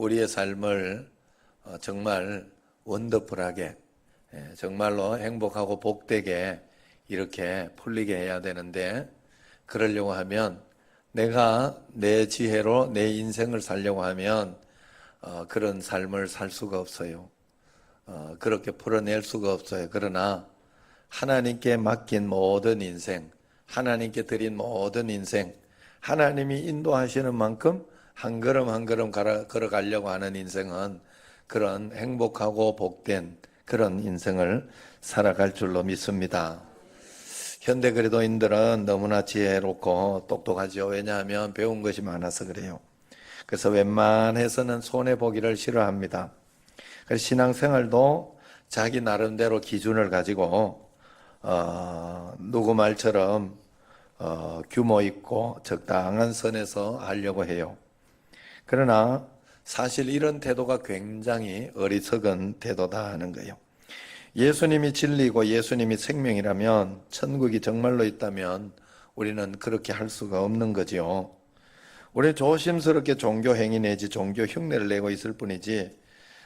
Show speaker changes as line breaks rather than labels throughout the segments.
우리의 삶을 정말 원더풀하게, 정말로 행복하고 복되게 이렇게 풀리게 해야 되는데, 그러려고 하면 내가 내 지혜로 내 인생을 살려고 하면 그런 삶을 살 수가 없어요. 그렇게 풀어낼 수가 없어요. 그러나 하나님께 맡긴 모든 인생, 하나님께 드린 모든 인생, 하나님이 인도하시는 만큼 한 걸음 한 걸음 걸어가려고 하는 인생은 그런 행복하고 복된 그런 인생을 살아갈 줄로 믿습니다. 현대 그리스도인들은 너무나 지혜롭고 똑똑하죠. 왜냐하면 배운 것이 많아서 그래요. 그래서 웬만해서는 손해보기를 싫어합니다. 그래서 신앙생활도 자기 나름대로 기준을 가지고 누구 말처럼 규모 있고 적당한 선에서 하려고 해요. 그러나 사실 이런 태도가 굉장히 어리석은 태도다 하는 거예요. 예수님이 진리고 예수님이 생명이라면, 천국이 정말로 있다면 우리는 그렇게 할 수가 없는 거지요. 우리는 조심스럽게 종교 행위 내지 종교 흉내를 내고 있을 뿐이지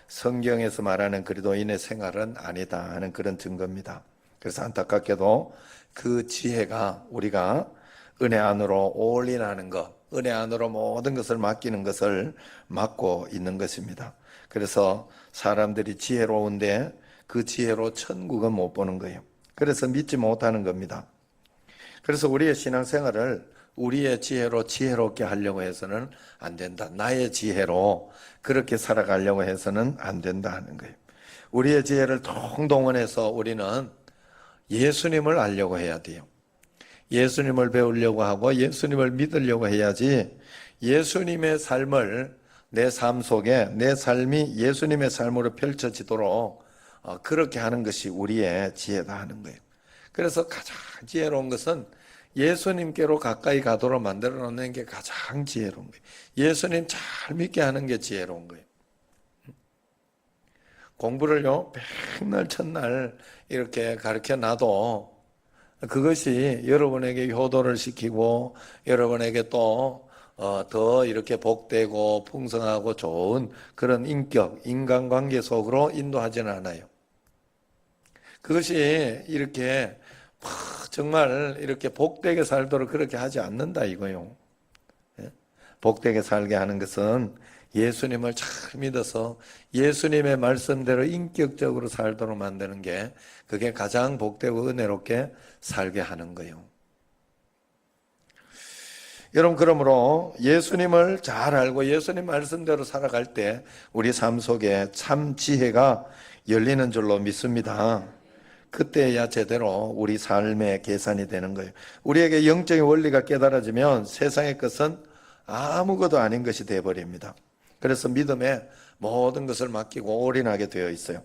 성경에서 말하는 그리스도인의 생활은 아니다 하는 그런 증거입니다. 그래서 안타깝게도 그 지혜가 우리가 은혜 안으로 올인하는 것, 은혜 안으로 모든 것을 맡기는 것을 막고 있는 것입니다. 그래서 사람들이 지혜로운데 그 지혜로 천국은 못 보는 거예요. 그래서 믿지 못하는 겁니다. 그래서 우리의 신앙생활을 우리의 지혜로 지혜롭게 하려고 해서는 안 된다. 나의 지혜로 그렇게 살아가려고 해서는 안 된다 하는 거예요. 우리의 지혜를 동동원해서 우리는 예수님을 알려고 해야 돼요. 예수님을 배우려고 하고 예수님을 믿으려고 해야지, 예수님의 삶을 내 삶 속에 내 삶이 예수님의 삶으로 펼쳐지도록 그렇게 하는 것이 우리의 지혜다 하는 거예요. 그래서 가장 지혜로운 것은 예수님께로 가까이 가도록 만들어 놓는 게 가장 지혜로운 거예요. 예수님 잘 믿게 하는 게 지혜로운 거예요. 공부를요, 맨날 첫날 이렇게 가르쳐 놔도 그것이 여러분에게 효도를 시키고 여러분에게 또 더 이렇게 복되고 풍성하고 좋은 그런 인격, 인간관계 속으로 인도하지는 않아요. 그것이 이렇게 정말 이렇게 복되게 살도록 그렇게 하지 않는다 이거요. 복되게 살게 하는 것은 예수님을 잘 믿어서 예수님의 말씀대로 인격적으로 살도록 만드는 게, 그게 가장 복되고 은혜롭게 살게 하는 거예요. 여러분, 그러므로 예수님을 잘 알고 예수님 말씀대로 살아갈 때 우리 삶 속에 참 지혜가 열리는 줄로 믿습니다. 그때야 제대로 우리 삶의 계산이 되는 거예요. 우리에게 영적인 원리가 깨달아지면 세상의 것은 아무것도 아닌 것이 되어버립니다. 그래서 믿음에 모든 것을 맡기고 올인하게 되어 있어요.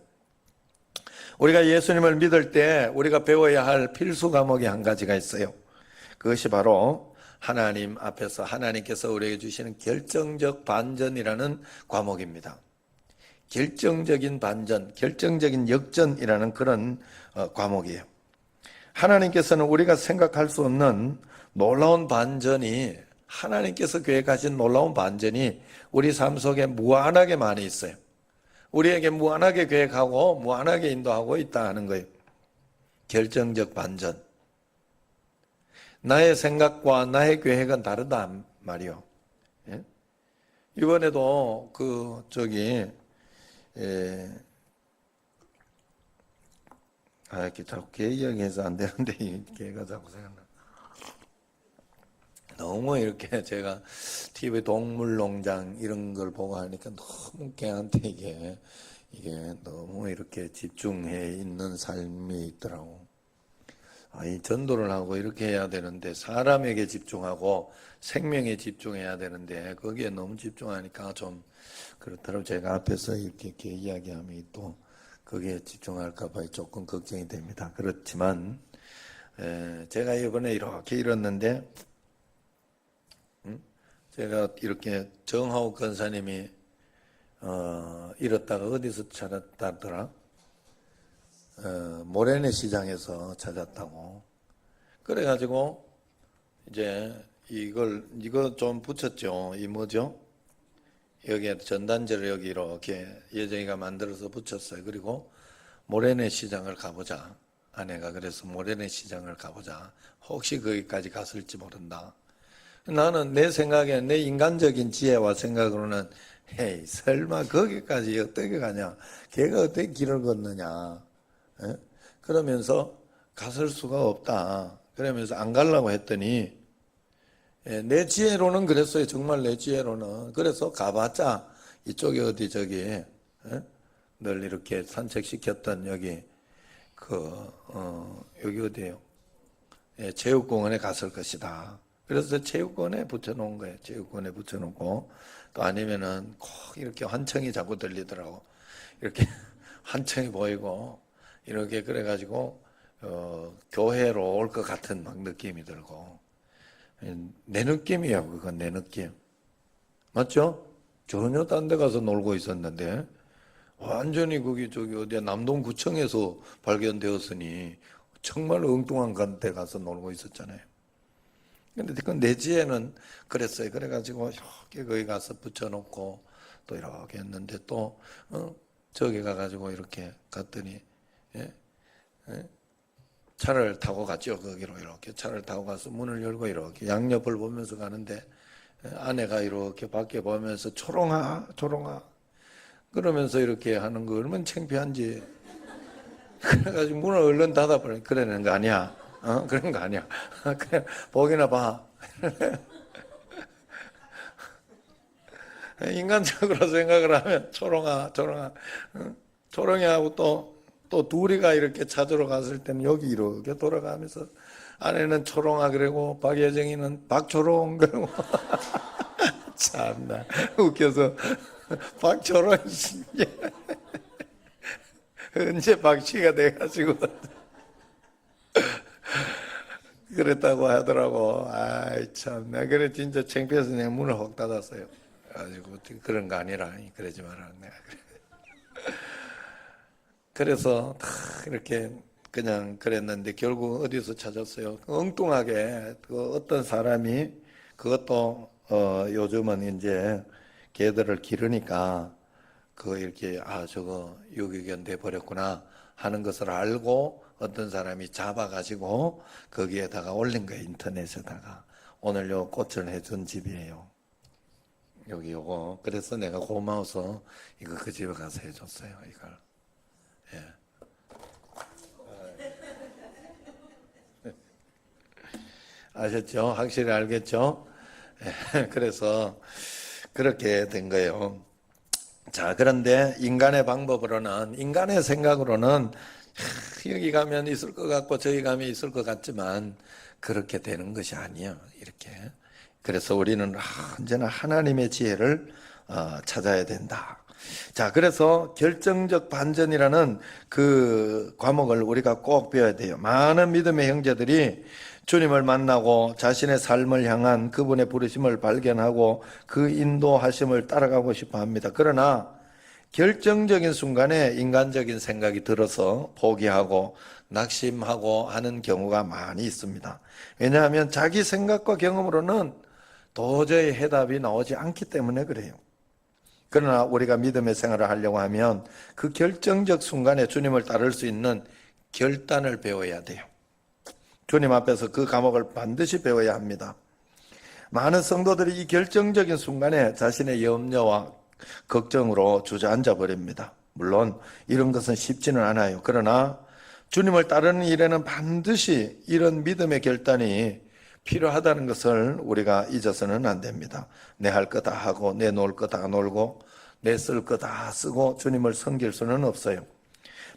우리가 예수님을 믿을 때 우리가 배워야 할 필수 과목이 한 가지가 있어요. 그것이 바로 하나님 앞에서 하나님께서 우리에게 주시는 결정적 반전이라는 과목입니다. 결정적인 반전, 결정적인 역전이라는 그런 과목이에요. 하나님께서는 우리가 생각할 수 없는 놀라운 반전이, 하나님께서 계획하신 놀라운 반전이 우리 삶 속에 무한하게 많이 있어요. 우리에게 무한하게 계획하고 무한하게 인도하고 있다 하는 거예요. 결정적 반전. 나의 생각과 나의 계획은 다르다 말이요. 예? 이번에도 이렇게 자꾸 이야기해서 안 되는데 걔가 자꾸 생각나. 너무 이렇게 제가 TV 동물농장 이런 걸 보고 하니까 너무 걔한테 이게 너무 이렇게 집중해 있는 삶이 있더라고. 이 전도를 하고 이렇게 해야 되는데, 사람에게 집중하고 생명에 집중해야 되는데 거기에 너무 집중하니까 좀 그렇더라고요. 제가 앞에서 이렇게 이야기하면 또 거기에 집중할까 봐 조금 걱정이 됩니다. 그렇지만 제가 이번에 이렇게 잃었는데, 제가 이렇게 정하욱 권사님이 잃었다가 어디서 찾았다더라? 모래내 시장에서 찾았다고. 그래가지고 이제 이거 좀 붙였죠. 이 뭐죠? 여기에 전단지를 여기 이렇게 예정이가 만들어서 붙였어요. 그리고 모래내 시장을 가보자. 아내가 그래서 모래내 시장을 가보자. 혹시 거기까지 갔을지 모른다. 나는 내 생각에 내 인간적인 지혜와 생각으로는 헤이 설마 거기까지 어떻게 가냐, 걔가 어떻게 길을 걷느냐, 에? 그러면서 갔을 수가 없다. 그러면서 안 가려고 했더니 내 지혜로는 그랬어요. 정말 내 지혜로는. 그래서 가봤자 이쪽에 어디 저기 늘 이렇게 산책시켰던 여기 여기 어디예요? 체육공원에 갔을 것이다. 그래서 체육관에 붙여놓은 거예요. 체육관에 붙여놓고, 또 아니면은 꼭 이렇게 환청이 자꾸 들리더라고. 이렇게 환청이 보이고 이렇게 그래가지고 교회로 올 것 같은 막 느낌이 들고. 내 느낌이에요. 그건 내 느낌. 맞죠? 전혀 딴 데 가서 놀고 있었는데 완전히 거기 저기 어디야 남동구청에서 발견되었으니 정말 엉뚱한 데 가서 놀고 있었잖아요. 근데 그 내 지혜는 그랬어요. 그래가지고 이렇게 거기 가서 붙여놓고 또 이렇게 했는데 또 저기 가가지고 이렇게 갔더니 차를 타고 갔죠. 거기로 이렇게 차를 타고 가서 문을 열고 이렇게 양옆을 보면서 가는데 아내가 이렇게 밖에 보면서 초롱아 초롱아 그러면서 이렇게 하는 거 얼마나 창피한지. 그래가지고 문을 얼른 닫아버려. 그러는 거 아니야. 그런 거 아니야. 그냥 보기나 봐. 인간적으로 생각을 하면 초롱아 초롱아 초롱이하고 또 둘이가 이렇게 찾으러 갔을 때는 여기 이렇게 돌아가면서 아내는 초롱아 그러고 박예정이는 박초롱 그러고 참나 웃겨서 박초롱 언제 박씨가 돼가지고 그랬다고 하더라고. 아이 참나 그래 진짜 창피해서 내가 문을 확 닫았어요. 가지고 그런 거 아니라 그러지 마라 내가 그래. 그래서 다 이렇게 그냥 그랬는데 결국 어디서 찾았어요? 엉뚱하게 그 어떤 사람이 그것도 요즘은 이제 개들을 기르니까 그 이렇게 저거 유기견 돼 버렸구나 하는 것을 알고 어떤 사람이 잡아가지고 거기에다가 올린 거예요. 인터넷에다가. 오늘 요 꽃을 해준 집이에요. 여기 요거. 그래서 내가 고마워서 이거 그 집에 가서 해줬어요. 이걸. 예. 아셨죠? 확실히 알겠죠? 예. 그래서 그렇게 된 거예요. 자, 그런데 인간의 방법으로는, 인간의 생각으로는 여기 가면 있을 것 같고 저기 가면 있을 것 같지만 그렇게 되는 것이 아니에요. 이렇게. 그래서 우리는 언제나 하나님의 지혜를 찾아야 된다. 자, 그래서 결정적 반전이라는 그 과목을 우리가 꼭 배워야 돼요. 많은 믿음의 형제들이 주님을 만나고 자신의 삶을 향한 그분의 부르심을 발견하고 그 인도하심을 따라가고 싶어 합니다. 그러나 결정적인 순간에 인간적인 생각이 들어서 포기하고 낙심하고 하는 경우가 많이 있습니다. 왜냐하면 자기 생각과 경험으로는 도저히 해답이 나오지 않기 때문에 그래요. 그러나 우리가 믿음의 생활을 하려고 하면 그 결정적 순간에 주님을 따를 수 있는 결단을 배워야 돼요. 주님 앞에서 그 과목을 반드시 배워야 합니다. 많은 성도들이 이 결정적인 순간에 자신의 염려와 걱정으로 주저앉아 버립니다. 물론 이런 것은 쉽지는 않아요. 그러나 주님을 따르는 일에는 반드시 이런 믿음의 결단이 필요하다는 것을 우리가 잊어서는 안 됩니다. 내 할 거 다 하고 내 놀 거 다 놀고 내 쓸 거 다 쓰고 주님을 섬길 수는 없어요.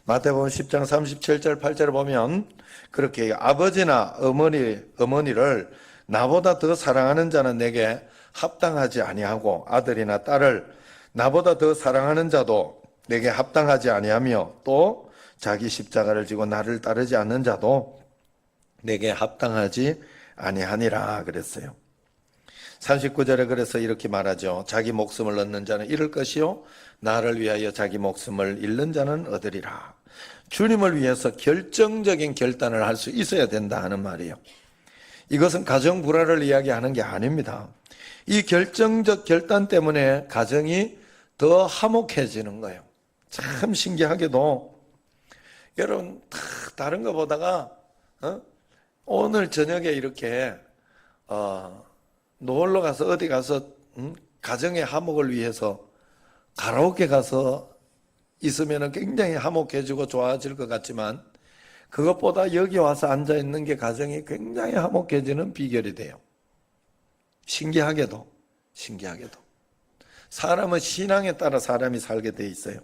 마태복음 10장 37절 8절을 보면 그렇게 아버지나 어머니를 나보다 더 사랑하는 자는 내게 합당하지 아니하고 아들이나 딸을 나보다 더 사랑하는 자도 내게 합당하지 아니하며 또 자기 십자가를 지고 나를 따르지 않는 자도 내게 합당하지 아니하니라 그랬어요. 39절에 그래서 이렇게 말하죠. 자기 목숨을 얻는 자는 잃을 것이요 나를 위하여 자기 목숨을 잃는 자는 얻으리라. 주님을 위해서 결정적인 결단을 할 수 있어야 된다 하는 말이에요. 이것은 가정 불화를 이야기하는 게 아닙니다. 이 결정적 결단 때문에 가정이 더 화목해지는 거예요. 참 신기하게도 여러분 다른 거 보다가 오늘 저녁에 이렇게 놀러 가서 어디 가서 가정의 화목을 위해서 가라오케 가서 있으면 굉장히 화목해지고 좋아질 것 같지만 그것보다 여기 와서 앉아 있는 게 가정이 굉장히 화목해지는 비결이 돼요. 신기하게도 사람은 신앙에 따라 사람이 살게 돼 있어요.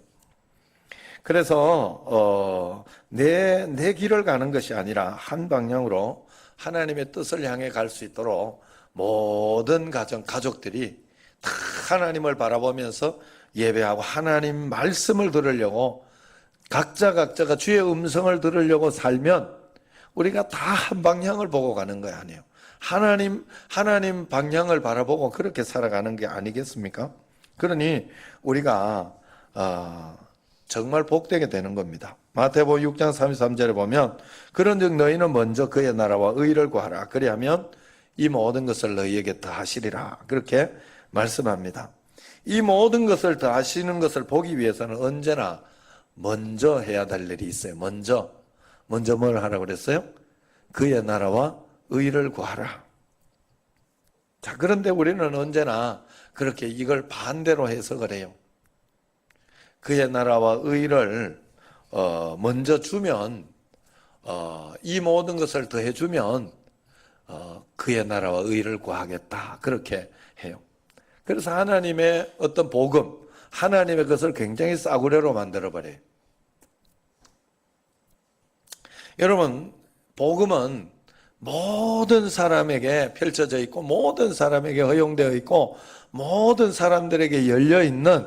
그래서 내 길을 가는 것이 아니라 한 방향으로 하나님의 뜻을 향해 갈 수 있도록 모든 가족들이 다 하나님을 바라보면서 예배하고 하나님 말씀을 들으려고 각자가 주의 음성을 들으려고 살면 우리가 다 한 방향을 보고 가는 거 아니에요. 하나님 방향을 바라보고 그렇게 살아가는 게 아니겠습니까? 그러니 우리가 정말 복되게 되는 겁니다. 마태복음 6장 33절에 보면 그런즉 너희는 먼저 그의 나라와 의를 구하라. 그리하면 이 모든 것을 너희에게 더하시리라. 그렇게 말씀합니다. 이 모든 것을 더하시는 것을 보기 위해서는 언제나 먼저 해야 될 일이 있어요. 먼저 뭘 하라고 그랬어요? 그의 나라와 의를 구하라. 자, 그런데 우리는 언제나 그렇게 이걸 반대로 해석을 해요. 그의 나라와 의를 먼저 주면 이 모든 것을 더해 주면 그의 나라와 의를 구하겠다. 그렇게 해요. 그래서 하나님의 어떤 복음, 하나님의 것을 굉장히 싸구려로 만들어버려요. 여러분, 복음은 모든 사람에게 펼쳐져 있고 모든 사람에게 허용되어 있고 모든 사람들에게 열려있는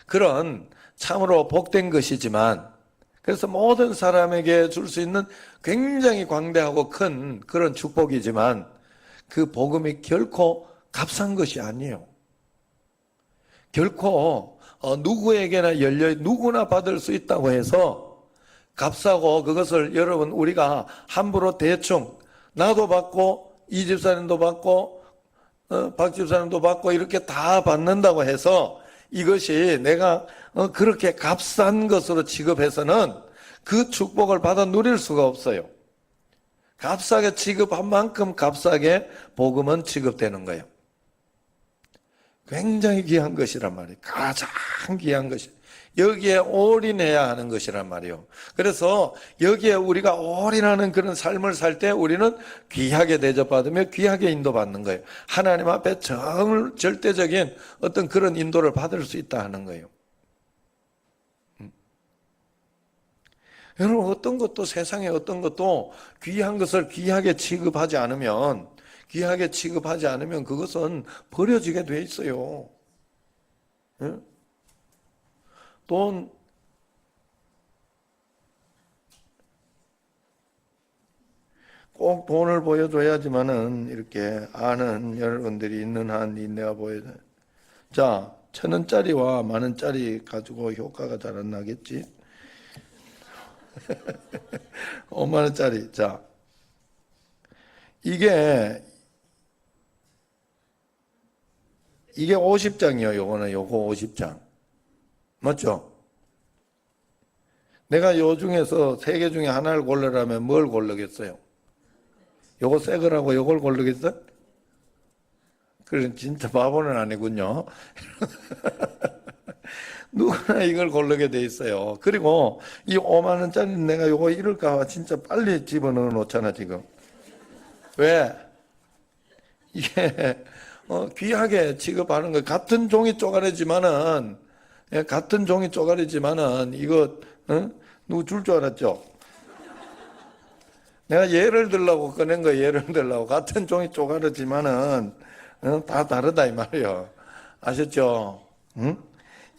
그런 참으로 복된 것이지만, 그래서 모든 사람에게 줄 수 있는 굉장히 광대하고 큰 그런 축복이지만 그 복음이 결코 값싼 것이 아니에요. 결코 누구에게나 열려 누구나 받을 수 있다고 해서 값싸고 그것을 여러분 우리가 함부로 대충 나도 받고 이 집사님도 받고 박 집사님도 받고 이렇게 다 받는다고 해서 이것이 내가 그렇게 값싼 것으로 취급해서는 그 축복을 받아 누릴 수가 없어요. 값싸게 취급한 만큼 값싸게 복음은 취급되는 거예요. 굉장히 귀한 것이란 말이에요. 가장 귀한 것이 여기에 올인해야 하는 것이란 말이에요. 그래서 여기에 우리가 올인하는 그런 삶을 살 때 우리는 귀하게 대접받으며 귀하게 인도받는 거예요. 하나님 앞에 절대적인 어떤 그런 인도를 받을 수 있다 하는 거예요. 여러분, 어떤 것도 세상에 어떤 것도 귀한 것을 귀하게 취급하지 않으면 그것은 버려지게 돼 있어요. 돈, 꼭 돈을 보여줘야지만은 이렇게 아는 여러분들이 있는 한 내가 보여줘. 자, 1,000원짜리와 10,000원짜리 가지고 효과가 잘 안 나겠지? 5만원짜리. 자, 이게 50장이요. 요거 50장. 맞죠? 내가 요 중에서 3개 중에 하나를 고르라면 뭘 고르겠어요? 요거 새 거라고 요걸 고르겠어? 그래, 진짜 바보는 아니군요. 누구나 이걸 고르게 돼 있어요. 그리고 이 5만원짜리 내가 요거 이럴까 진짜 빨리 집어넣어 놓잖아, 지금. 왜? 이게, 귀하게 취급하는 거. 같은 종이 쪼가리지만은, 이거, 누구 줄 줄 알았죠? 내가 예를 들려고 꺼낸 거 예를 들려고. 같은 종이 쪼가리지만은, 다 다르다, 이 말이에요. 아셨죠? 응?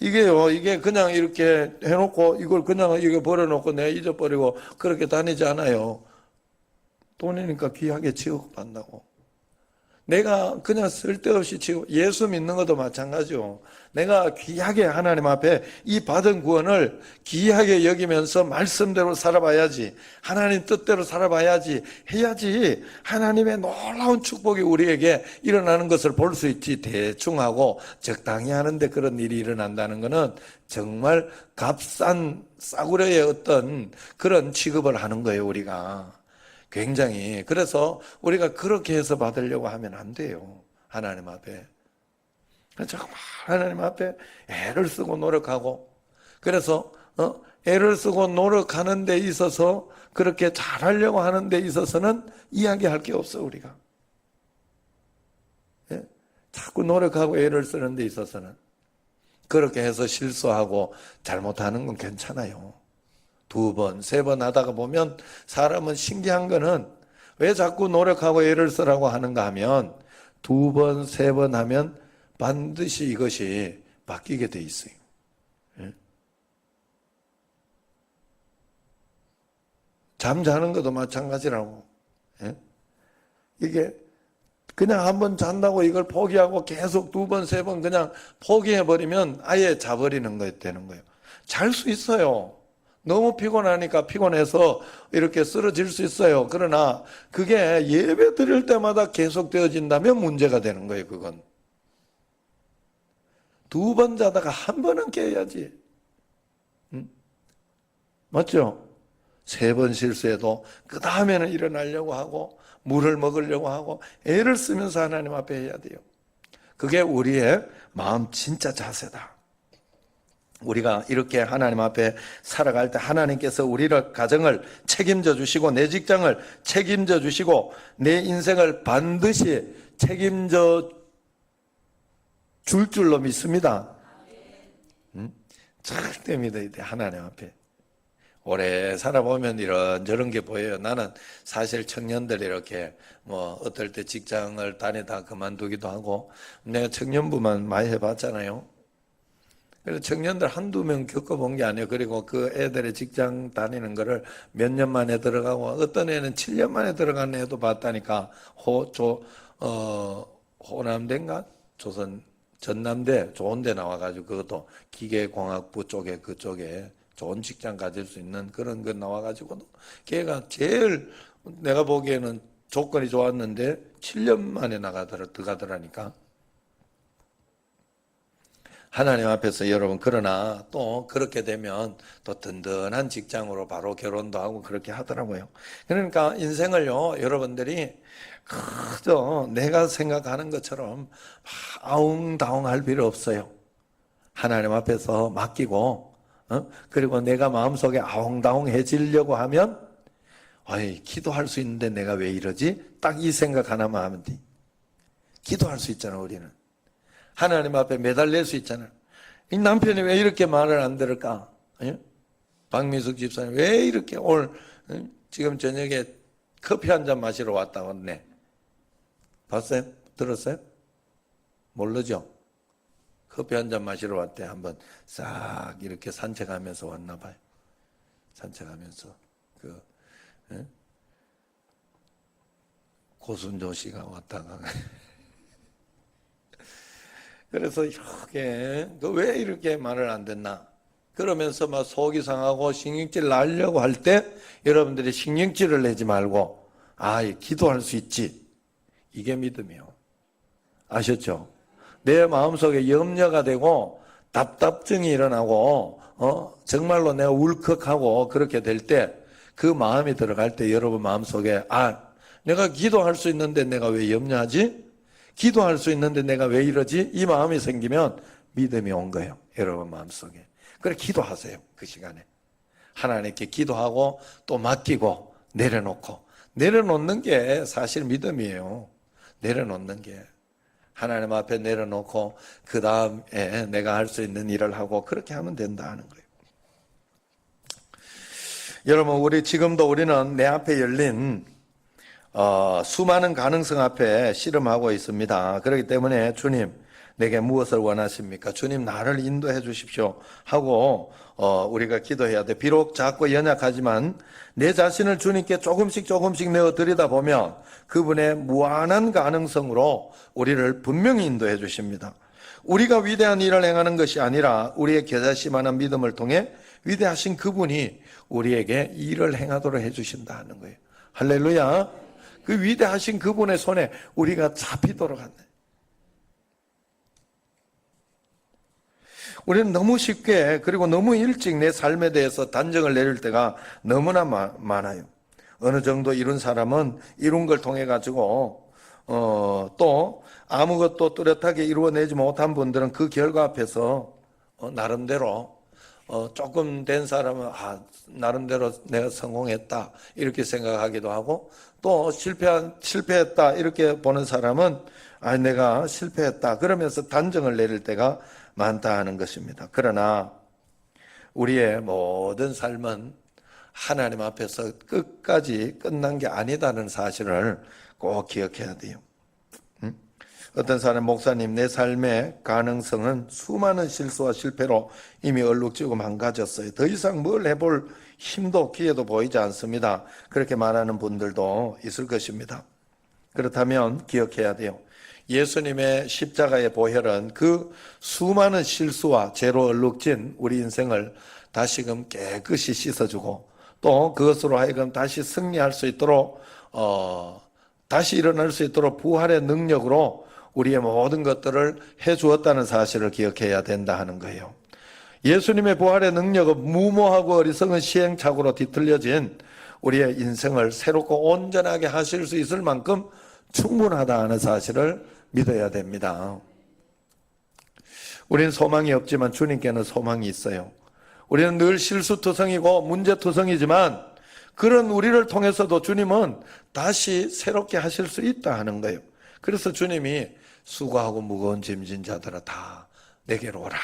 이게 그냥 이렇게 해놓고 이걸 그냥 이거 버려놓고 내가 잊어버리고 그렇게 다니지 않아요. 돈이니까 귀하게 취급한다고. 내가 그냥 쓸데없이 지금 예수 믿는 것도 마찬가지요. 내가 귀하게 하나님 앞에 이 받은 구원을 귀하게 여기면서 말씀대로 살아봐야지, 하나님 뜻대로 살아봐야지 해야지 하나님의 놀라운 축복이 우리에게 일어나는 것을 볼 수 있지. 대충 하고 적당히 하는데 그런 일이 일어난다는 것은 정말 값싼 싸구려의 어떤 그런 취급을 하는 거예요, 우리가. 굉장히. 그래서 우리가 그렇게 해서 받으려고 하면 안 돼요, 하나님 앞에. 정말 하나님 앞에 애를 쓰고 노력하고, 그래서 애를 쓰고 노력하는 데 있어서, 그렇게 잘하려고 하는 데 있어서는 이야기할 게 없어, 우리가. 예? 자꾸 노력하고 애를 쓰는 데 있어서는. 그렇게 해서 실수하고 잘못하는 건 괜찮아요. 2번, 3번 하다가 보면 사람은 신기한 거는 왜 자꾸 노력하고 애를 쓰라고 하는가 하면 2번, 3번 하면 반드시 이것이 바뀌게 돼 있어요. 예? 잠자는 것도 마찬가지라고. 예? 이게 그냥 한번 잔다고 이걸 포기하고 계속 2번, 3번 그냥 포기해버리면 아예 자버리는 거에 되는 거예요. 잘 수 있어요. 너무 피곤하니까 피곤해서 이렇게 쓰러질 수 있어요. 그러나 그게 예배 드릴 때마다 계속 되어진다면 문제가 되는 거예요, 그건. 2번 자다가 한 번은 깨야지. 맞죠? 3번 실수해도 그 다음에는 일어나려고 하고 물을 먹으려고 하고 애를 쓰면서 하나님 앞에 해야 돼요. 그게 우리의 마음 진짜 자세다. 우리가 이렇게 하나님 앞에 살아갈 때 하나님께서 우리를 가정을 책임져 주시고 내 직장을 책임져 주시고 내 인생을 반드시 책임져 줄 줄로 믿습니다. 절대 믿어야 돼, 하나님 앞에. 오래 살아보면 이런저런 게 보여요. 나는 사실 청년들 이렇게 어떨 때 직장을 다니다 그만두기도 하고, 내가 청년부만 많이 해봤잖아요. 그래서 청년들 한두 명 겪어본 게 아니에요. 그리고 그 애들의 직장 다니는 거를 몇 년 만에 들어가고, 어떤 애는 7년 만에 들어간 애도 봤다니까. 호남대인가? 전남대 좋은 데 나와가지고, 그것도 기계공학부 쪽에, 그쪽에 좋은 직장 가질 수 있는 그런 거 나와가지고, 걔가 제일 내가 보기에는 조건이 좋았는데 7년 만에 들어가더라니까. 하나님 앞에서 여러분, 그러나 또 그렇게 되면 또 든든한 직장으로 바로 결혼도 하고 그렇게 하더라고요. 그러니까 인생을요, 여러분들이 그저 내가 생각하는 것처럼 아웅다웅 할 필요 없어요. 하나님 앞에서 맡기고, 그리고 내가 마음속에 아웅다웅해지려고 하면, 기도할 수 있는데 내가 왜 이러지? 딱 이 생각 하나만 하면 돼. 기도할 수 있잖아, 우리는. 하나님 앞에 매달릴 수 있잖아요. 이 남편이 왜 이렇게 말을 안 들을까? 예? 박미숙 집사님 왜 이렇게 오늘 지금 저녁에 커피 한 잔 마시러 왔다고 했네. 봤어요? 들었어요? 모르죠? 커피 한 잔 마시러 왔대. 한번 싹 이렇게 산책하면서 왔나 봐요. 산책하면서 예? 고순조 씨가 왔다가 그래서 이렇게 왜 이렇게 말을 안 듣나? 그러면서 막 속이 상하고 신경질 나려고 할 때 여러분들이 신경질을 내지 말고 기도할 수 있지. 이게 믿음이요. 아셨죠? 내 마음속에 염려가 되고 답답증이 일어나고 정말로 내가 울컥하고 그렇게 될 때, 그 마음이 들어갈 때 여러분 마음속에 내가 기도할 수 있는데 내가 왜 염려하지? 기도할 수 있는데 내가 왜 이러지? 이 마음이 생기면 믿음이 온 거예요, 여러분 마음속에. 그래, 기도하세요. 그 시간에 하나님께 기도하고 또 맡기고 내려놓는 게 사실 믿음이에요. 내려놓는 게, 하나님 앞에 내려놓고 그 다음에 내가 할 수 있는 일을 하고 그렇게 하면 된다 하는 거예요. 여러분, 지금도 우리는 내 앞에 열린 수많은 가능성 앞에 씨름하고 있습니다. 그렇기 때문에 주님, 내게 무엇을 원하십니까? 주님 나를 인도해 주십시오 하고 우리가 기도해야 돼. 비록 작고 연약하지만 내 자신을 주님께 조금씩 내어 드리다 보면 그분의 무한한 가능성으로 우리를 분명히 인도해 주십니다. 우리가 위대한 일을 행하는 것이 아니라 우리의 겨자씨만한 믿음을 통해 위대하신 그분이 우리에게 일을 행하도록 해주신다는 거예요. 할렐루야. 그 위대하신 그분의 손에 우리가 잡히도록 한다. 우리는 너무 쉽게 그리고 너무 일찍 내 삶에 대해서 단정을 내릴 때가 너무나 많아요. 어느 정도 이룬 사람은 이룬 걸 통해 가지고 또 아무것도 뚜렷하게 이루어내지 못한 분들은 그 결과 앞에서 나름대로 조금 된 사람은 나름대로 내가 성공했다 이렇게 생각하기도 하고, 또 실패했다 이렇게 보는 사람은 내가 실패했다 그러면서 단정을 내릴 때가 많다 하는 것입니다. 그러나 우리의 모든 삶은 하나님 앞에서 끝까지 끝난 게 아니다는 사실을 꼭 기억해야 돼요. 어떤 사람 목사님, 내 삶의 가능성은 수많은 실수와 실패로 이미 얼룩지고 망가졌어요. 더 이상 뭘 해볼 힘도 기회도 보이지 않습니다. 그렇게 말하는 분들도 있을 것입니다. 그렇다면 기억해야 돼요. 예수님의 십자가의 보혈은 그 수많은 실수와 죄로 얼룩진 우리 인생을 다시금 깨끗이 씻어주고, 또 그것으로 하여금 다시 승리할 수 있도록 다시 일어날 수 있도록 부활의 능력으로 우리의 모든 것들을 해주었다는 사실을 기억해야 된다 하는 거예요. 예수님의 부활의 능력은 무모하고 어리석은 시행착오로 뒤틀려진 우리의 인생을 새롭고 온전하게 하실 수 있을 만큼 충분하다 하는 사실을 믿어야 됩니다. 우리는 소망이 없지만 주님께는 소망이 있어요. 우리는 늘 실수투성이고 문제투성이지만 그런 우리를 통해서도 주님은 다시 새롭게 하실 수 있다 하는 거예요. 그래서 주님이 수고하고 무거운 짐진 자들아 다 내게로 오라.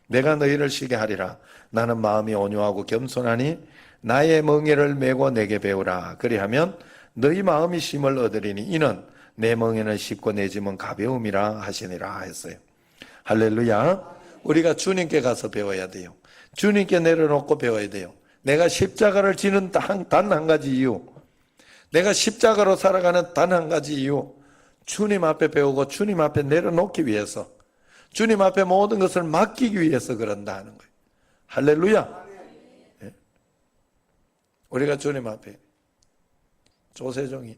내가 너희를 쉬게 하리라. 나는 마음이 온유하고 겸손하니 나의 멍에를 메고 내게 배우라. 그리하면 너희 마음이 쉼을 얻으리니 이는 내 멍에는 쉽고 내 짐은 가벼움이라 하시니라 했어요. 할렐루야. 우리가 주님께 가서 배워야 돼요. 주님께 내려놓고 배워야 돼요. 내가 십자가를 지는 단 한 가지 이유, 내가 십자가로 살아가는 단 한 가지 이유, 주님 앞에 배우고 주님 앞에 내려놓기 위해서, 주님 앞에 모든 것을 맡기기 위해서 그런다 하는 거예요. 할렐루야. 네? 우리가 주님 앞에, 조세종이,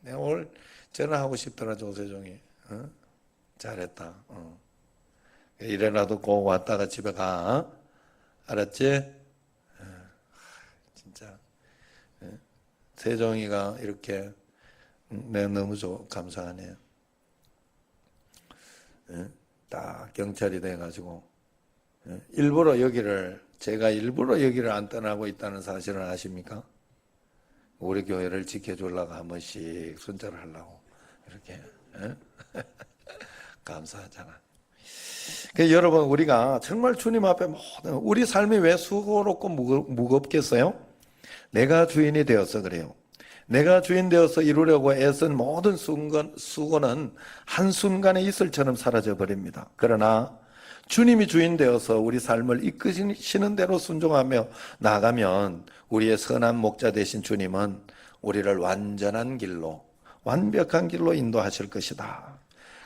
내가 오늘 전화하고 싶더라 조세종이. 잘했다. 이래라도 꼭 왔다가 집에 가. 알았지? 진짜 세종이가 이렇게 내가 너무 감사하네요. 딱 경찰이 돼가지고 제가 일부러 여기를 안 떠나고 있다는 사실을 아십니까? 우리 교회를 지켜주려고 한 번씩 순찰을 하려고 이렇게 감사하잖아. 여러분, 우리가 정말 주님 앞에 우리 삶이 왜 수고롭고 무겁겠어요? 내가 주인이 되어서 그래요. 내가 주인 되어서 이루려고 애쓴 모든 수고는 한순간에 이슬처럼 사라져 버립니다. 그러나 주님이 주인 되어서 우리 삶을 이끄시는 대로 순종하며 나아가면 우리의 선한 목자 되신 주님은 우리를 완전한 길로, 완벽한 길로 인도하실 것이다.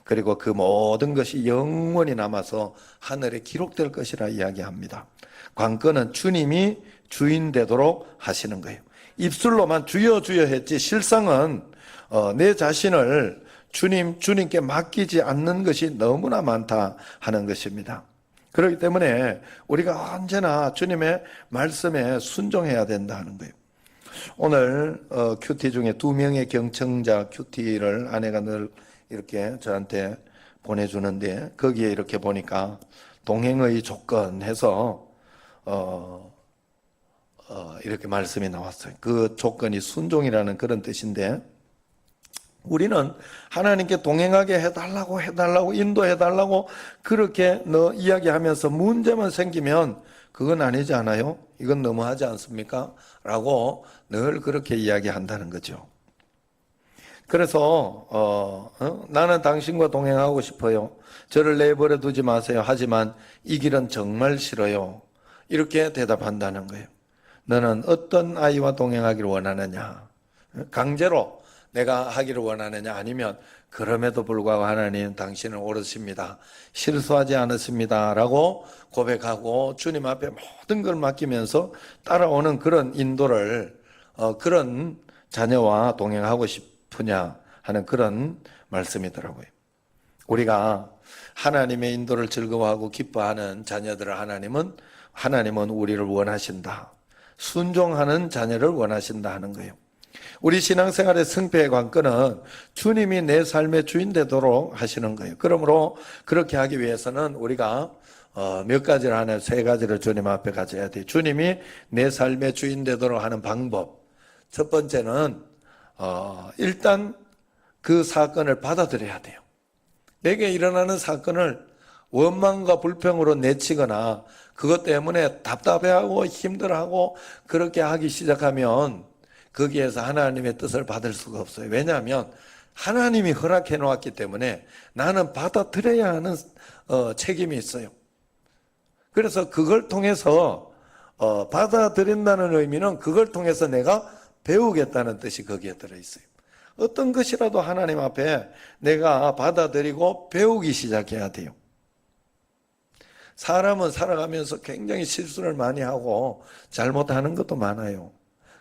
그리고 그 모든 것이 영원히 남아서 하늘에 기록될 것이라 이야기합니다. 관건은 주님이 주인 되도록 하시는 거예요. 입술로만 주여 주여 했지 실상은 내 자신을 주님께 맡기지 않는 것이 너무나 많다 하는 것입니다. 그렇기 때문에 우리가 언제나 주님의 말씀에 순종해야 된다 하는 거예요. 오늘 큐티 중에 2명의 경청자 큐티를 아내가 늘 이렇게 저한테 보내주는데, 거기에 이렇게 보니까 동행의 조건 해서 이렇게 말씀이 나왔어요. 그 조건이 순종이라는 그런 뜻인데, 우리는 하나님께 동행하게 해달라고 인도해달라고 그렇게 이야기하면서 문제만 생기면 그건 아니지 않아요? 이건 너무하지 않습니까? 라고 늘 그렇게 이야기한다는 거죠. 그래서 나는 당신과 동행하고 싶어요. 저를 내버려 두지 마세요. 하지만 이 길은 정말 싫어요. 이렇게 대답한다는 거예요. 너는 어떤 아이와 동행하기를 원하느냐? 강제로 내가 하기를 원하느냐? 아니면 그럼에도 불구하고 하나님 당신은 옳으십니다. 실수하지 않았습니다. 라고 고백하고 주님 앞에 모든 걸 맡기면서 따라오는 그런 인도를 그런 자녀와 동행하고 싶으냐 하는 그런 말씀이더라고요. 우리가 하나님의 인도를 즐거워하고 기뻐하는 자녀들을 하나님은 우리를 원하신다. 순종하는 자녀를 원하신다 하는 거예요. 우리 신앙생활의 승패의 관건은 주님이 내 삶의 주인 되도록 하시는 거예요. 그러므로 그렇게 하기 위해서는 우리가 몇 가지를 하나, 세 가지를 주님 앞에 가져야 돼요. 주님이 내 삶의 주인 되도록 하는 방법. 첫 번째는 일단 그 사건을 받아들여야 돼요. 내게 일어나는 사건을 원망과 불평으로 내치거나 그것 때문에 답답해하고 힘들어하고 그렇게 하기 시작하면 거기에서 하나님의 뜻을 받을 수가 없어요. 왜냐하면 하나님이 허락해 놓았기 때문에 나는 받아들여야 하는 책임이 있어요. 그래서 그걸 통해서 받아들인다는 의미는 그걸 통해서 내가 배우겠다는 뜻이 거기에 들어있어요. 어떤 것이라도 하나님 앞에 내가 받아들이고 배우기 시작해야 돼요. 사람은 살아가면서 굉장히 실수를 많이 하고 잘못하는 것도 많아요.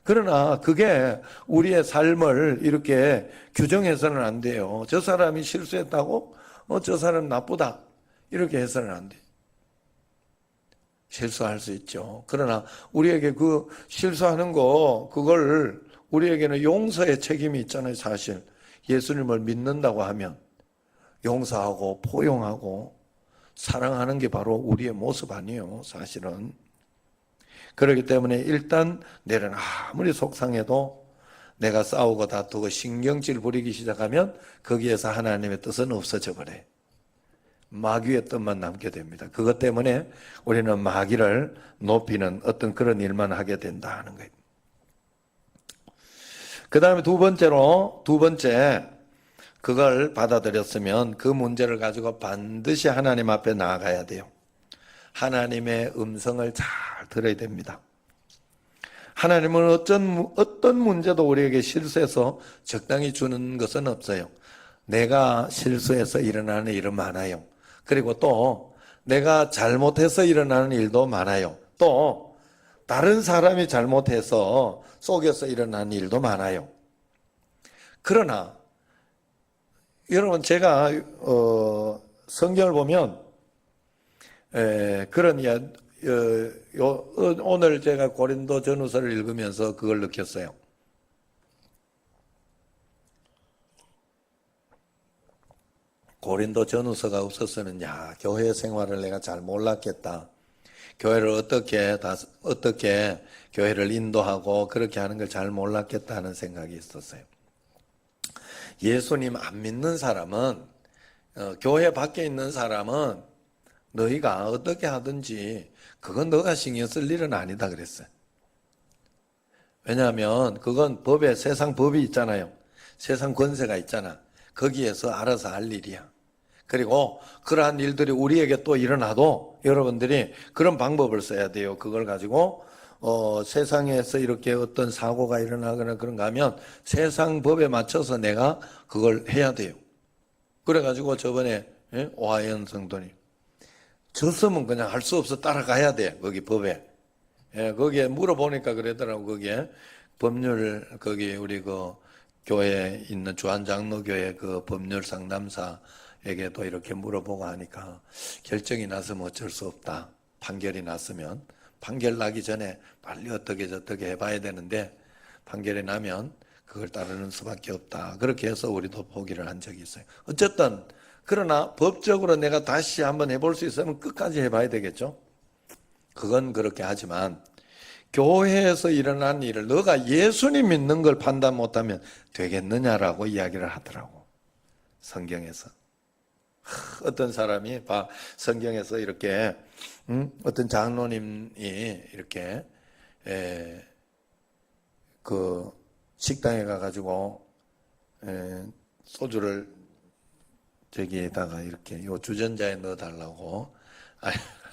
그러나 그게 우리의 삶을 이렇게 규정해서는 안 돼요. 저 사람이 실수했다고 저 사람 나쁘다 이렇게 해서는 안 돼요. 실수할 수 있죠. 그러나 우리에게 그 실수하는 그걸 우리에게는 용서의 책임이 있잖아요. 사실 예수님을 믿는다고 하면 용서하고 포용하고 사랑하는 게 바로 우리의 모습 아니에요. 사실은. 그렇기 때문에 일단 내는 아무리 속상해도 내가 싸우고 다투고 신경질 부리기 시작하면 거기에서 하나님의 뜻은 없어져 버려요. 마귀의 뜻만 남게 됩니다. 그것 때문에 우리는 마귀를 높이는 어떤 그런 일만 하게 된다 하는 거예요. 그 다음에 두 번째 그걸 받아들였으면 그 문제를 가지고 반드시 하나님 앞에 나아가야 돼요. 하나님의 음성을 잘 들어야 됩니다. 하나님은 어떤 문제도 우리에게 실수해서 적당히 주는 것은 없어요. 내가 실수해서 일어나는 일은 많아요. 그리고 또 내가 잘못해서 일어나는 일도 많아요. 또 다른 사람이 잘못해서 속여서 일어나는 일도 많아요. 그러나 여러분 제가 성경을 보면 오늘 제가 고린도 전후서를 읽으면서 그걸 느꼈어요. 고린도 전후서가 없었으면 교회 생활을 내가 잘 몰랐겠다. 교회를 어떻게 교회를 인도하고 그렇게 하는 걸 잘 몰랐겠다 하는 생각이 있었어요. 예수님 안 믿는 사람은 교회 밖에 있는 사람은 너희가 어떻게 하든지 그건 너가 신경 쓸 일은 아니다 그랬어요. 왜냐하면 그건 세상 법이 있잖아요. 세상 권세가 있잖아. 거기에서 알아서 할 일이야. 그리고 그러한 일들이 우리에게 또 일어나도 여러분들이 그런 방법을 써야 돼요. 그걸 가지고 세상에서 이렇게 어떤 사고가 일어나거나 그런가 하면 세상 법에 맞춰서 내가 그걸 해야 돼요. 그래가지고 저번에 오하연 성도님 졌으면 그냥 할 수 없어 따라가야 돼. 거기 법에. 거기에 물어보니까 그러더라고. 거기에 법률 거기 우리 그 교회에 있는 주한장로교회 그 법률 상담사에게도 이렇게 물어보고 하니까 결정이 났으면 어쩔 수 없다. 판결이 났으면 판결 나기 전에 빨리 어떻게 저떻게 해봐야 되는데 판결이 나면 그걸 따르는 수밖에 없다. 그렇게 해서 우리도 포기를 한 적이 있어요. 어쨌든 그러나 법적으로 내가 다시 한번 해볼 수 있으면 끝까지 해봐야 되겠죠. 그건 그렇게 하지만 교회에서 일어난 일을 너가 예수님 믿는 걸 판단 못하면 되겠느냐라고 이야기를 하더라고. 성경에서. 어떤 사람이 성경에서 이렇게 어떤 장로님이 이렇게 그 식당에 가가지고 소주를 저기에다가 이렇게 요 주전자에 넣어달라고,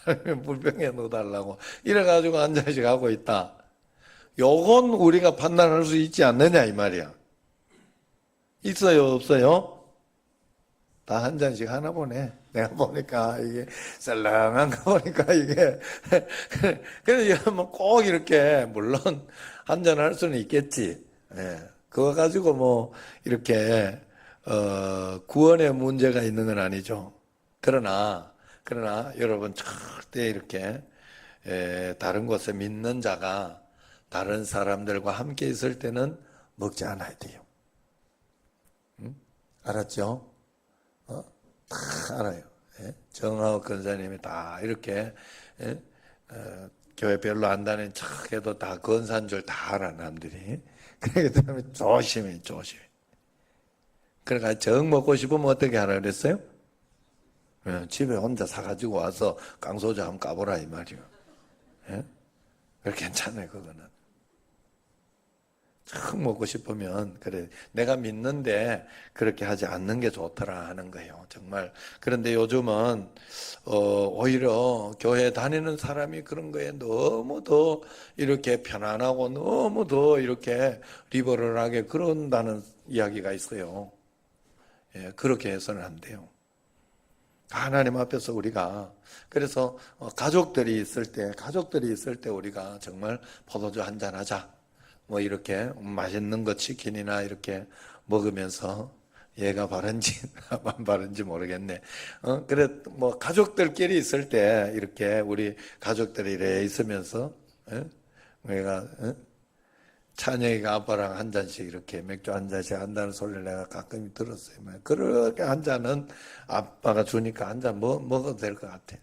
아니면 물병에 넣어달라고 이래가지고 한 잔씩 하고 있다. 요건 우리가 판단할 수 있지 않느냐 이 말이야. 있어요, 없어요? 다 한 잔씩 하나 보네. 내가 보니까 이게 썰렁한 거 보니까 이게 그래서 꼭 이렇게 물론 한 잔 할 수는 있겠지. 그거 가지고 뭐 이렇게 구원의 문제가 있는 건 아니죠. 그러나 여러분 절대 이렇게 다른 곳에 믿는 자가 다른 사람들과 함께 있을 때는 먹지 않아야 돼요. 응? 알았죠? 다 알아요. 정하옥 권사님이 다 이렇게 교회 별로 안 다니는 척해도 다 권사인 줄 다 알아 남들이. 그렇기 때문에 조심해. 그러니까 정 먹고 싶으면 어떻게 하라 그랬어요? 집에 혼자 사가지고 와서 깡소주 한번 까보라 이 말이요. 그렇게 괜찮아요 그거는. 정 먹고 싶으면 그래 내가 믿는데 그렇게 하지 않는 게 좋더라 하는 거예요 정말. 그런데 요즘은 오히려 교회 다니는 사람이 그런 거에 너무 더 이렇게 편안하고 너무 더 이렇게 리버럴하게 그런다는 이야기가 있어요. 그렇게 해서는 안 돼요. 하나님 앞에서 우리가 그래서 가족들이 있을 때 우리가 정말 포도주 한잔 하자. 뭐 이렇게 맛있는 거 치킨이나 이렇게 먹으면서 얘가 바른지 안 바른지 모르겠네. 그래 뭐 가족들끼리 있을 때 이렇게 우리 가족들이 이래 있으면서 내가 찬영이가 아빠랑 한 잔씩 이렇게 맥주 한 잔씩 한다는 소리를 내가 가끔 들었어요. 그렇게 한 잔은 아빠가 주니까 한 잔 먹어도 될 것 같아요.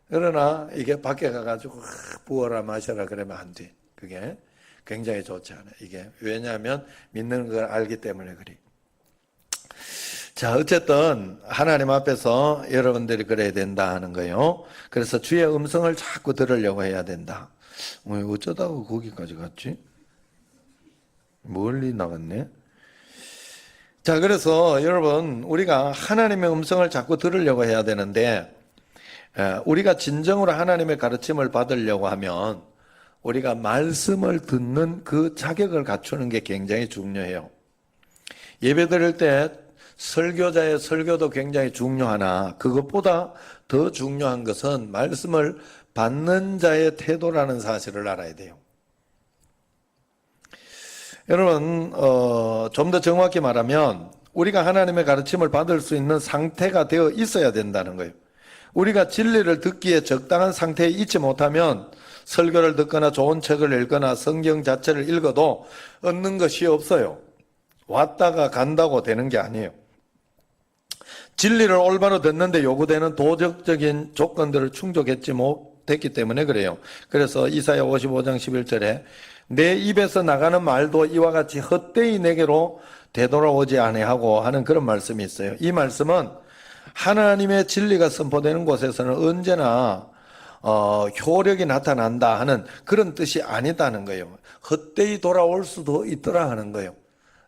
그러나 이게 밖에 가가지고 부어라 마셔라 그러면 안 돼. 그게 굉장히 좋지 않아요. 이게 왜냐하면 믿는 걸 알기 때문에 그래. 자, 어쨌든 하나님 앞에서 여러분들이 그래야 된다 하는 거예요. 그래서 주의 음성을 자꾸 들으려고 해야 된다. 어쩌다가 거기까지 갔지? 멀리 나갔네. 자, 그래서 여러분 우리가 하나님의 음성을 자꾸 들으려고 해야 되는데 우리가 진정으로 하나님의 가르침을 받으려고 하면 우리가 말씀을 듣는 그 자격을 갖추는 게 굉장히 중요해요. 예배 드릴 때 설교자의 설교도 굉장히 중요하나 그것보다 더 중요한 것은 말씀을 받는 자의 태도라는 사실을 알아야 돼요. 여러분 좀 더 정확히 말하면 우리가 하나님의 가르침을 받을 수 있는 상태가 되어 있어야 된다는 거예요. 우리가 진리를 듣기에 적당한 상태에 있지 못하면 설교를 듣거나 좋은 책을 읽거나 성경 자체를 읽어도 얻는 것이 없어요. 왔다가 간다고 되는 게 아니에요. 진리를 올바로 듣는데 요구되는 도덕적인 조건들을 충족했지 못했기 때문에 그래요. 그래서 이사야 55장 11절에 내 입에서 나가는 말도 이와 같이 헛되이 내게로 되돌아오지 아니하고 하는 그런 말씀이 있어요. 이 말씀은 하나님의 진리가 선포되는 곳에서는 언제나 효력이 나타난다 하는 그런 뜻이 아니다는 거예요. 헛되이 돌아올 수도 있더라 하는 거예요.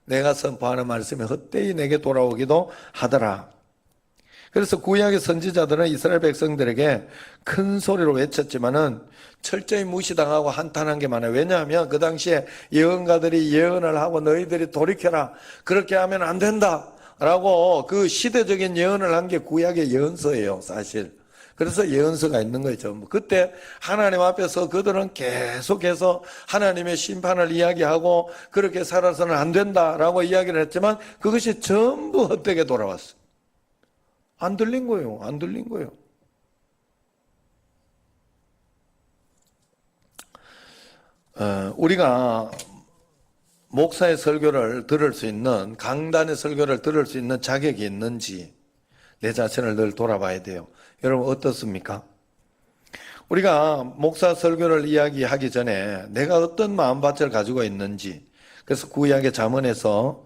내가 선포하는 말씀이 헛되이 내게 돌아오기도 하더라. 그래서 구약의 선지자들은 이스라엘 백성들에게 큰 소리로 외쳤지만은 철저히 무시당하고 한탄한 게 많아요. 왜냐하면 그 당시에 예언가들이 예언을 하고 너희들이 돌이켜라. 그렇게 하면 안 된다. 라고 그 시대적인 예언을 한 게 구약의 예언서예요, 사실. 그래서 예언서가 있는 거예요, 전부. 그때 하나님 앞에서 그들은 계속해서 하나님의 심판을 이야기하고 그렇게 살아서는 안 된다라고 이야기를 했지만 그것이 전부 헛되게 돌아왔어요. 안 들린 거예요. 안 들린 거예요. 우리가 목사의 설교를 들을 수 있는, 강단의 설교를 들을 수 있는 자격이 있는지 내 자신을 늘 돌아봐야 돼요. 여러분 어떻습니까? 우리가 목사 설교를 이야기하기 전에 내가 어떤 마음밭을 가지고 있는지, 그래서 구약의 잠언에서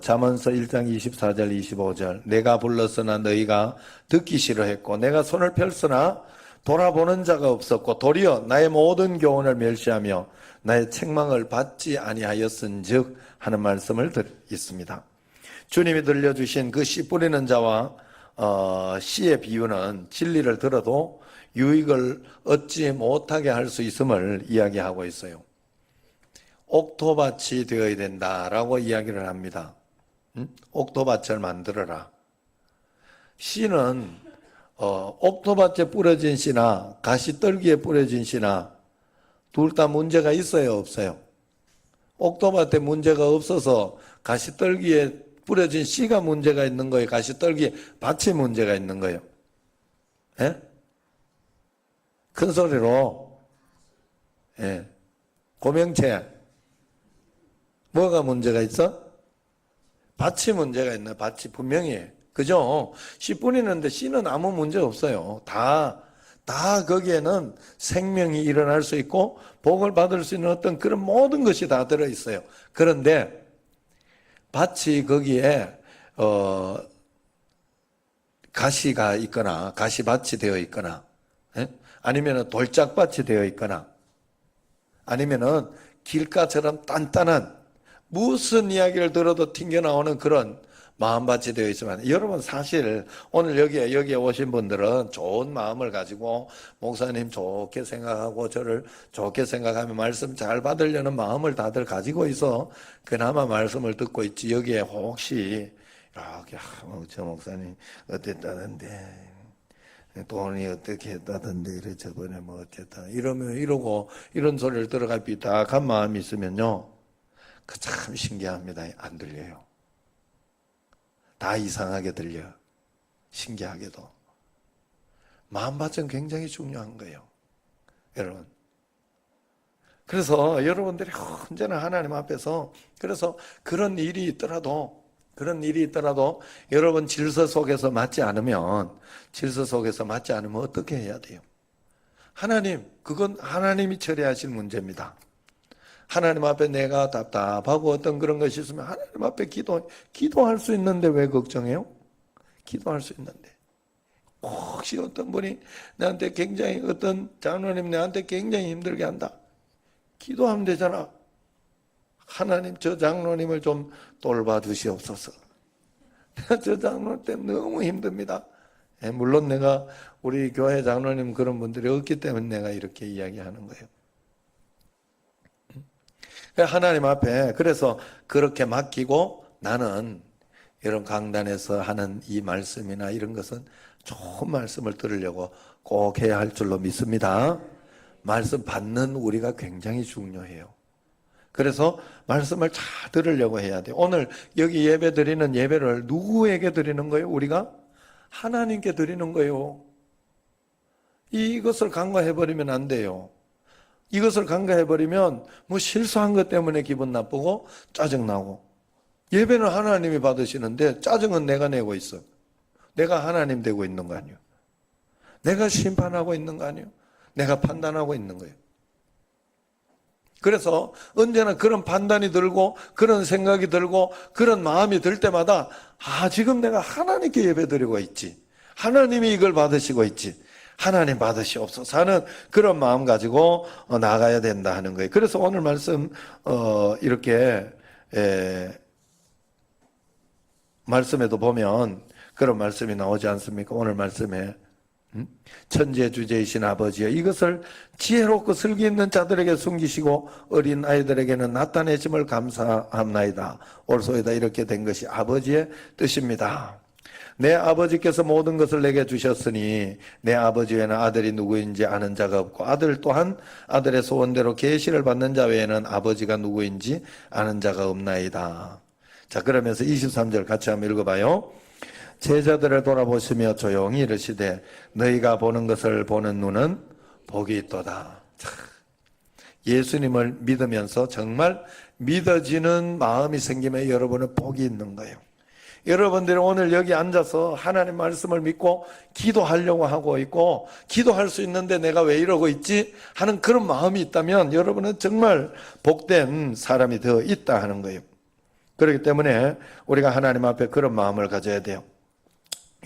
잠언서 1장 24절 25절 내가 불렀으나 너희가 듣기 싫어했고 내가 손을 펼으나 돌아보는 자가 없었고 도리어 나의 모든 교훈을 멸시하며 나의 책망을 받지 아니하였은즉 하는 말씀을 있습니다. 주님이 들려주신 그 씨 뿌리는 자와 씨의 비유는 진리를 들어도 유익을 얻지 못하게 할 수 있음을 이야기하고 있어요. 옥토밭이 되어야 된다라고 이야기를 합니다. 옥토밭을 만들어라. 씨는 옥토밭에 뿌려진 씨나 가시떨기에 뿌려진 씨나 둘 다 문제가 있어요, 없어요? 옥토밭에 문제가 없어서 가시떨기에 뿌려진 씨가 문제가 있는 거예요? 가시떨기 밭이 문제가 있는 거예요? 예? 큰 소리로. 예. 고명채. 뭐가 문제가 있어? 밭이 문제가 있네. 밭이 분명히. 그죠? 씨 뿌리는데 씨는 아무 문제 없어요. 다 거기에는 생명이 일어날 수 있고 복을 받을 수 있는 어떤 그런 모든 것이 다 들어있어요. 그런데 밭이 거기에 가시가 있거나 가시밭이 되어 있거나 아니면 돌짝밭이 되어 있거나 아니면 길가처럼 단단한 무슨 이야기를 들어도 튕겨나오는 그런 마음밭이 되어 있지만 여러분 사실 오늘 여기에 오신 분들은 좋은 마음을 가지고 목사님 좋게 생각하고 저를 좋게 생각하며 말씀 잘 받으려는 마음을 다들 가지고 있어 그나마 말씀을 듣고 있지. 여기에 혹시 이렇게 저 목사님 어땠다던데 돈이 어떻게 했다던데 이래 저번에 뭐 어쨌다 이러고 이런 소리를 들어갈 삐딱한 마음이 있으면요 그 참 신기합니다. 안 들려요. 다 이상하게 들려. 신기하게도. 마음밭은 굉장히 중요한 거예요. 여러분. 그래서 여러분들이 언제나 하나님 앞에서 그래서 그런 일이 있더라도 여러분 질서 속에서 맞지 않으면 어떻게 해야 돼요? 그건 하나님이 처리하실 문제입니다. 하나님 앞에 내가 답답하고 어떤 그런 것이 있으면 하나님 앞에 기도할 수 있는데 왜 걱정해요? 기도할 수 있는데. 혹시 어떤 분이 나한테 어떤 장로님 나한테 굉장히 힘들게 한다. 기도하면 되잖아. 하나님 저 장로님을 좀 돌봐 주시옵소서. 저 장로님 때문에 너무 힘듭니다. 물론 내가 우리 교회 장로님 그런 분들이 없기 때문에 내가 이렇게 이야기하는 거예요. 하나님 앞에 그래서 그렇게 맡기고 나는 이런 강단에서 하는 이 말씀이나 이런 것은 좋은 말씀을 들으려고 꼭 해야 할 줄로 믿습니다. 말씀 받는 우리가 굉장히 중요해요. 그래서 말씀을 잘 들으려고 해야 돼요. 오늘 여기 예배 드리는 예배를 누구에게 드리는 거예요? 우리가 하나님께 드리는 거예요. 이것을 간과해버리면 안 돼요. 이것을 간과해버리면 뭐 실수한 것 때문에 기분 나쁘고 짜증나고 예배는 하나님이 받으시는데 짜증은 내가 내고 있어. 내가 하나님 되고 있는 거 아니에요. 내가 심판하고 있는 거 아니에요. 내가 판단하고 있는 거예요. 그래서 언제나 그런 판단이 들고 그런 생각이 들고 그런 마음이 들 때마다 지금 내가 하나님께 예배드리고 있지. 하나님이 이걸 받으시고 있지. 하나님 받으시옵소서 하는 그런 마음 가지고 나가야 된다 하는 거예요. 그래서 오늘 말씀 이렇게 말씀에도 보면 그런 말씀이 나오지 않습니까? 오늘 말씀에 천지의 주제이신 아버지여 이것을 지혜롭고 슬기 있는 자들에게 숨기시고 어린 아이들에게는 나타내심을 감사합나이다. 올소이다. 이렇게 된 것이 아버지의 뜻입니다. 내 아버지께서 모든 것을 내게 주셨으니 내 아버지 외에는 아들이 누구인지 아는 자가 없고 아들 또한 아들의 소원대로 계시를 받는 자 외에는 아버지가 누구인지 아는 자가 없나이다. 자, 그러면서 23절 같이 한번 읽어봐요. 제자들을 돌아보시며 조용히 이르시되 너희가 보는 것을 보는 눈은 복이 있도다. 예수님을 믿으면서 정말 믿어지는 마음이 생기면 여러분은 복이 있는 거예요. 여러분들이 오늘 여기 앉아서 하나님 말씀을 믿고 기도하려고 하고 있고 기도할 수 있는데 내가 왜 이러고 있지 하는 그런 마음이 있다면 여러분은 정말 복된 사람이 되어 있다 하는 거예요. 그렇기 때문에 우리가 하나님 앞에 그런 마음을 가져야 돼요.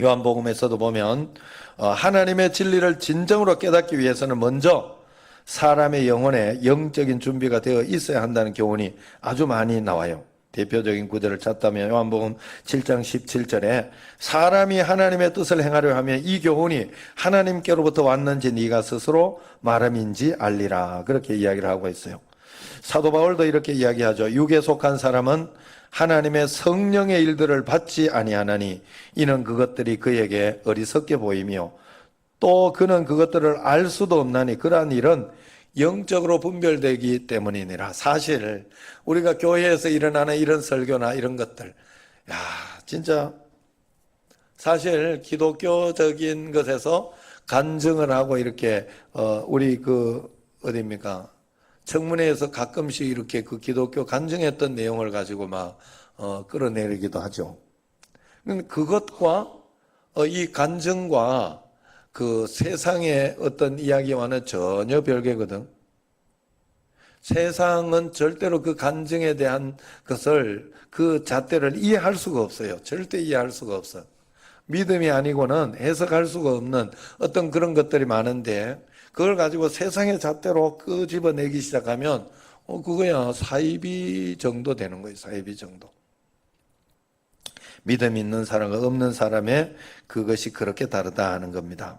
요한복음에서도 보면 하나님의 진리를 진정으로 깨닫기 위해서는 먼저 사람의 영혼에 영적인 준비가 되어 있어야 한다는 교훈이 아주 많이 나와요. 대표적인 구절을 찾다면 요한복음 7장 17절에 사람이 하나님의 뜻을 행하려 하면 이 교훈이 하나님께로부터 왔는지 네가 스스로 말함인지 알리라, 그렇게 이야기를 하고 있어요. 사도 바울도 이렇게 이야기하죠. 육에 속한 사람은 하나님의 성령의 일들을 받지 아니하나니 이는 그것들이 그에게 어리석게 보이며 또 그는 그것들을 알 수도 없나니 그러한 일은 영적으로 분별되기 때문이니라. 사실 우리가 교회에서 일어나는 이런 설교나 이런 것들, 야, 진짜 사실 기독교적인 것에서 간증을 하고 이렇게 우리 어디입니까? 청문회에서 가끔씩 이렇게 그 기독교 간증했던 내용을 가지고 막 끌어내리기도 하죠. 그것과 이 간증과 그 세상의 어떤 이야기와는 전혀 별개거든. 세상은 절대로 그 간증에 대한 것을, 그 잣대를 이해할 수가 없어요. 절대 이해할 수가 없어. 믿음이 아니고는 해석할 수가 없는 어떤 그런 것들이 많은데 그걸 가지고 세상의 잣대로 끄집어내기 시작하면 그거야 사이비 정도 되는 거예요. 사이비 정도. 믿음 있는 사람과 없는 사람의 그것이 그렇게 다르다 하는 겁니다.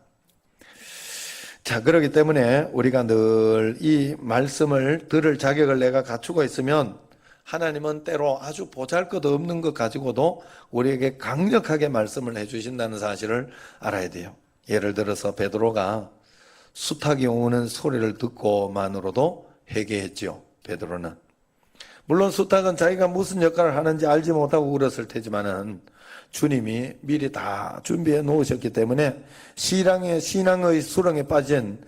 자, 그렇기 때문에 우리가 늘 이 말씀을 들을 자격을 내가 갖추고 있으면 하나님은 때로 아주 보잘것없는 것 가지고도 우리에게 강력하게 말씀을 해주신다는 사실을 알아야 돼요. 예를 들어서 베드로가 수탉이 오는 소리를 듣고만으로도 회개했지요. 베드로는. 물론 수탉은 자기가 무슨 역할을 하는지 알지 못하고 울었을 테지만은 주님이 미리 다 준비해 놓으셨기 때문에 신앙의 수렁에 빠진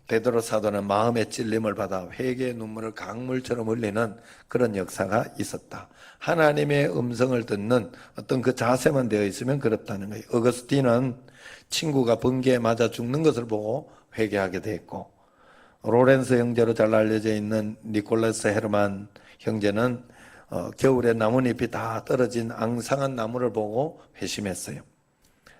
베드로 사도는 마음의 찔림을 받아 회개의 눈물을 강물처럼 흘리는 그런 역사가 있었다. 하나님의 음성을 듣는 어떤 그 자세만 되어 있으면 그렇다는 거예요. 어거스틴은 친구가 번개에 맞아 죽는 것을 보고 회개하게 됐고, 로렌스 형제로 잘 알려져 있는 니콜라스 헤르만 형제는 겨울에 나뭇잎이 다 떨어진 앙상한 나무를 보고 회심했어요.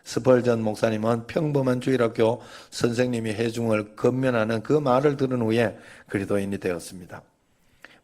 스펄전 목사님은 평범한 주일학교 선생님이 해중을 건면하는 그 말을 들은 후에 그리스도인이 되었습니다.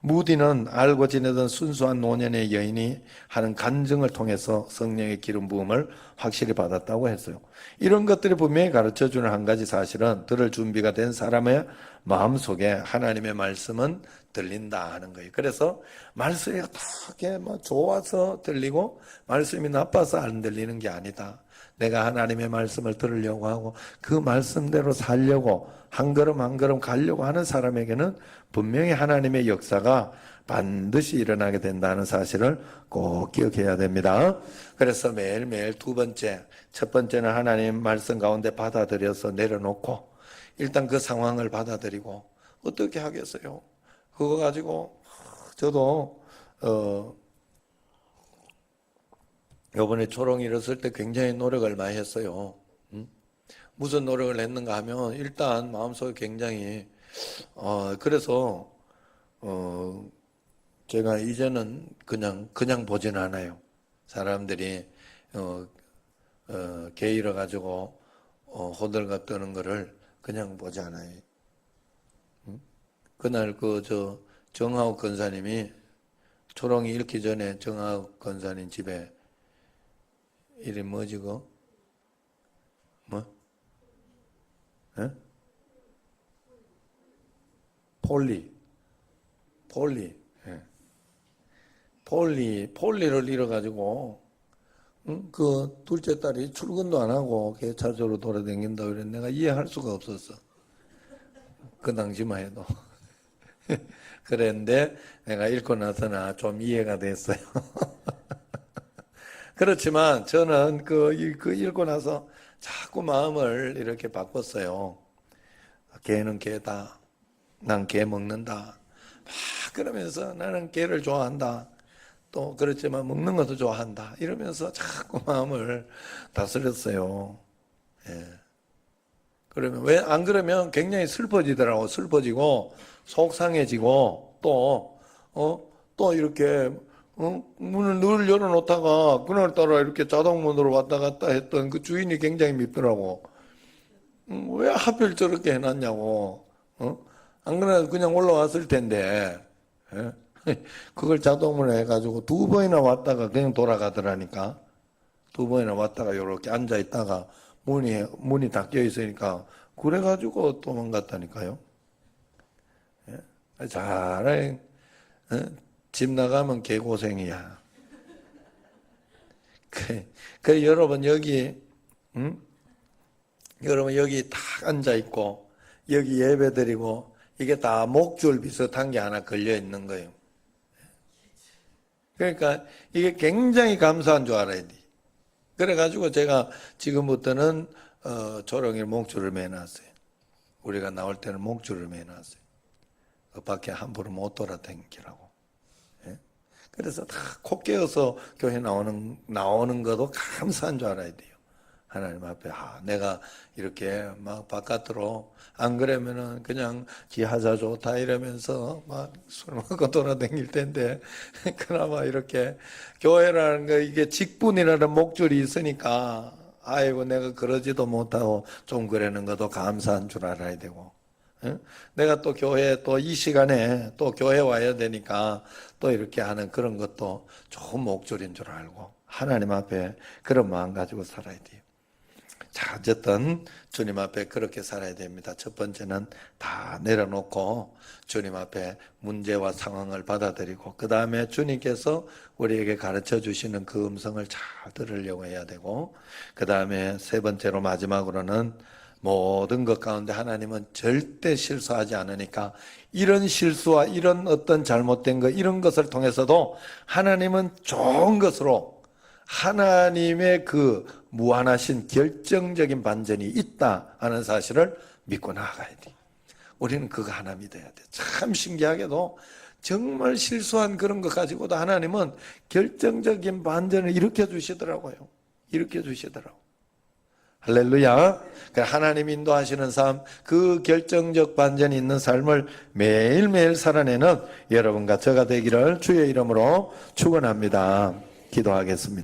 무디는 알고 지내던 순수한 노년의 여인이 하는 간증을 통해서 성령의 기름 부음을 확실히 받았다고 했어요. 이런 것들이 분명히 가르쳐주는 한 가지 사실은 들을 준비가 된 사람의 마음속에 하나님의 말씀은 들린다 하는 거예요. 그래서 말씀이 어떻게 좋아서 들리고 말씀이 나빠서 안 들리는 게 아니다. 내가 하나님의 말씀을 들으려고 하고 그 말씀대로 살려고 한 걸음 한 걸음 가려고 하는 사람에게는 분명히 하나님의 역사가 반드시 일어나게 된다는 사실을 꼭 기억해야 됩니다. 그래서 매일매일 첫 번째는 하나님 말씀 가운데 받아들여서 내려놓고 일단 그 상황을 받아들이고 어떻게 하겠어요? 그거 가지고 저도 요번에 초롱이 일었을 때 굉장히 노력을 많이 했어요. 무슨 노력을 했는가 하면 일단 마음속에 굉장히 그래서 제가 이제는 그냥 보진 않아요. 사람들이 게이러 가지고 호들갑 떠는 거를 그냥 보지 않아요. 그날 정하욱 권사님이 초롱이 읽기 전에 정하욱 권사님 집에 이름 뭐지 뭐? 에? 폴리. 예. 폴리를 잃어가지고, 그 둘째 딸이 출근도 안 하고 개차적으로 돌아다닌다 그랬는데 내가 이해할 수가 없었어. 그 당시만 해도. 그랬는데 내가 읽고 나서나 좀 이해가 됐어요. 그렇지만 저는 그 읽고 나서 자꾸 마음을 이렇게 바꿨어요. 개는 개다. 난 개 먹는다. 막 그러면서 나는 개를 좋아한다. 또 그렇지만 먹는 것도 좋아한다. 이러면서 자꾸 마음을 다스렸어요. 예. 그러면 왜 안 그러면 굉장히 슬퍼지더라고. 슬퍼지고 속상해지고 또 이렇게 문을 늘 열어놓다가 그날따라 이렇게 자동문으로 왔다 갔다 했던 그 주인이 굉장히 밉더라고. 왜 하필 저렇게 해놨냐고. 안 그래도 그냥 올라왔을 텐데. 예? 그걸 자동으로 해가지고 2번이나 왔다가 그냥 돌아가더라니까. 2번이나 왔다가 이렇게 앉아있다가 문이 닫혀 있으니까 그래가지고 도망갔다니까요. 예? 잘해. 집 나가면 개고생이야. 그 여러분 여기 여러분 여기 딱 앉아있고 여기 예배드리고 이게 다 목줄 비슷한 게 하나 걸려 있는 거예요. 그러니까 이게 굉장히 감사한 줄 알아야 돼. 그래가지고 제가 지금부터는 조롱이 목줄을 매놨어요. 우리가 나올 때는 목줄을 매놨어요. 그 밖에 함부로 못 돌아다니라고. 예? 그래서 다 코 깨어서 교회 나오는 것도 감사한 줄 알아야 돼요. 하나님 앞에 내가 이렇게 막 바깥으로 안 그러면은 그냥 지하자 좋다 이러면서 막 술 먹고 돌아다닐 텐데 그나마 이렇게 교회라는 거 이게 직분이라는 목줄이 있으니까 아이고 내가 그러지도 못하고 좀 그러는 것도 감사한 줄 알아야 되고 내가 또 교회 또 이 시간에 또 교회 와야 되니까 또 이렇게 하는 그런 것도 좋은 목줄인 줄 알고 하나님 앞에 그런 마음 가지고 살아야 돼요. 자, 어쨌든 주님 앞에 그렇게 살아야 됩니다. 첫 번째는 다 내려놓고 주님 앞에 문제와 상황을 받아들이고 그 다음에 주님께서 우리에게 가르쳐 주시는 그 음성을 잘 들으려고 해야 되고 그 다음에 세 번째로 마지막으로는 모든 것 가운데 하나님은 절대 실수하지 않으니까 이런 실수와 이런 어떤 잘못된 것 이런 것을 통해서도 하나님은 좋은 것으로 하나님의 그 무한하신 결정적인 반전이 있다 하는 사실을 믿고 나아가야 돼. 우리는 그거 하나 믿어야 돼. 참 신기하게도 정말 실수한 그런 것 가지고도 하나님은 결정적인 반전을 일으켜 주시더라고요. 일으켜 주시더라고요. 할렐루야. 하나님 인도하시는 삶, 그 결정적 반전이 있는 삶을 매일매일 살아내는 여러분과 저가 되기를 주의 이름으로 축원합니다. 기도하겠습니다.